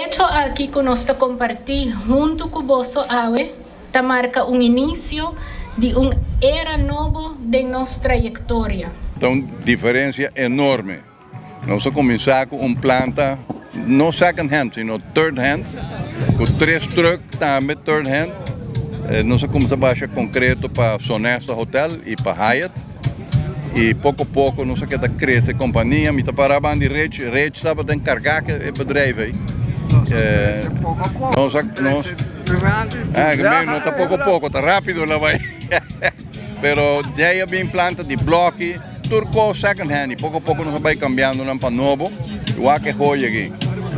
hecho aquí que nos compartir junto con vos hoy, te marca un inicio de una era nueva de nuestra trayectoria. Então, diferença enorme. Nós começamos com uma planta, não second hand, sino third hand, com 3 trucks também third hand. Nós começamos a baixar concreto para Sonesta Hotel e para Hyatt. E pouco a pouco nós queremos crescer a companhia, mas paramos de rede estava a encarregar o bedrijf. Nós não está pouco a pouco, está rápido lá vai. Pero já é bem planta de bloco, turco second hand, e pouco a pouco nós vai cambiando para novo, igual que hoje aqui.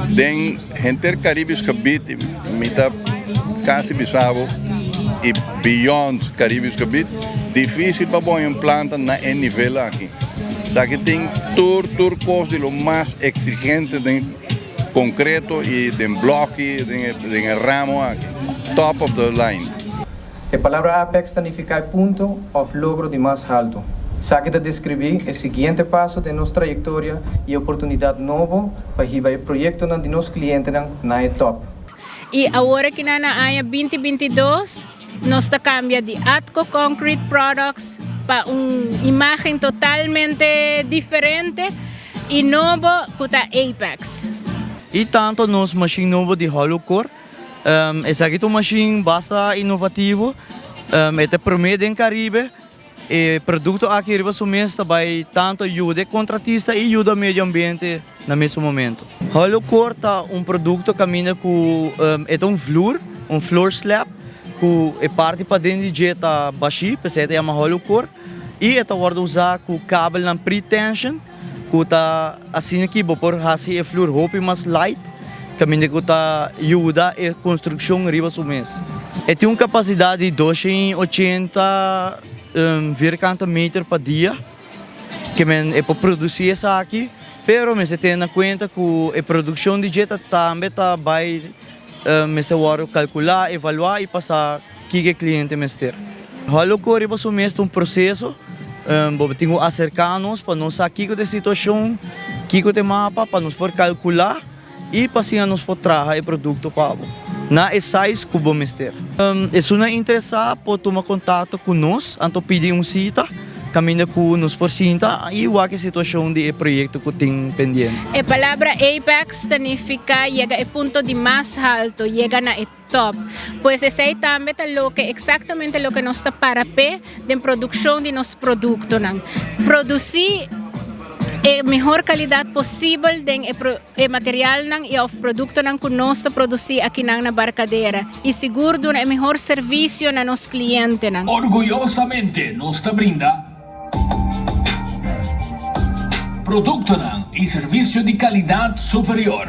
Den gente Caribes gebied, mita quase Bissau e beyond Caribes gebied, difícil para pôr uma planta na nível aqui. Só que tem turcos de lo mais exigente de concreto e de bloco, de ramo aqui, top of the line. A palavra Apex significa ponto of logro de mais alto. Sabe de descrever o seguinte passo de nossa trajetória e oportunidade nova para o projeto de nossos clientes na top. E agora que na área 2022, nós cambia de Atco Concrete Products para uma imagem totalmente diferente e nova para Apex. E tanto nossa machine nova de hollow core, essa aqui é uma machine bastante inovativo, é promete em Caribe. E produto aqui riba sumesta vai tanto ajuda contratista e ajuda o meio ambiente no mesmo momento. Hollow core tá produto que caminha com um floor slab, que é parte para dentro de jeta baixi, para ser chama hollow core, e é pode usar com cabo na pre-tension, que tá assim aqui por fazer o floor hope mais light, caminha que tá ajuda a construção riba sumesta. E tem uma capacidade de 280 metros por dia que é para produzir isso aqui, pero me se tem em conta que a produção de jeta também vai me se calcular, avaliar e passar que o cliente me ter. Hollow core é um processo, tem que acercar-nos para nós aqui com a situação, que o mapa para nós poder calcular e para nós poder trazer o produto para na size que vamos ter. Se não interessar, pode tomar contato conosco, então pedir cita, caminha conosco por cita e o que a situação do projeto que tem pendente. A palavra Apex significa chegar ao ponto de mais alto, chegar na top. Pois esse é também exatamente o que nós está para pé da produção de nosso produto. Produzir a melhor qualidade possível do material e o produto que nós produzimos aqui na barcadeira e seguro o melhor serviço a nossos clientes. Orgulhosamente nos brinda produto e serviço de qualidade superior.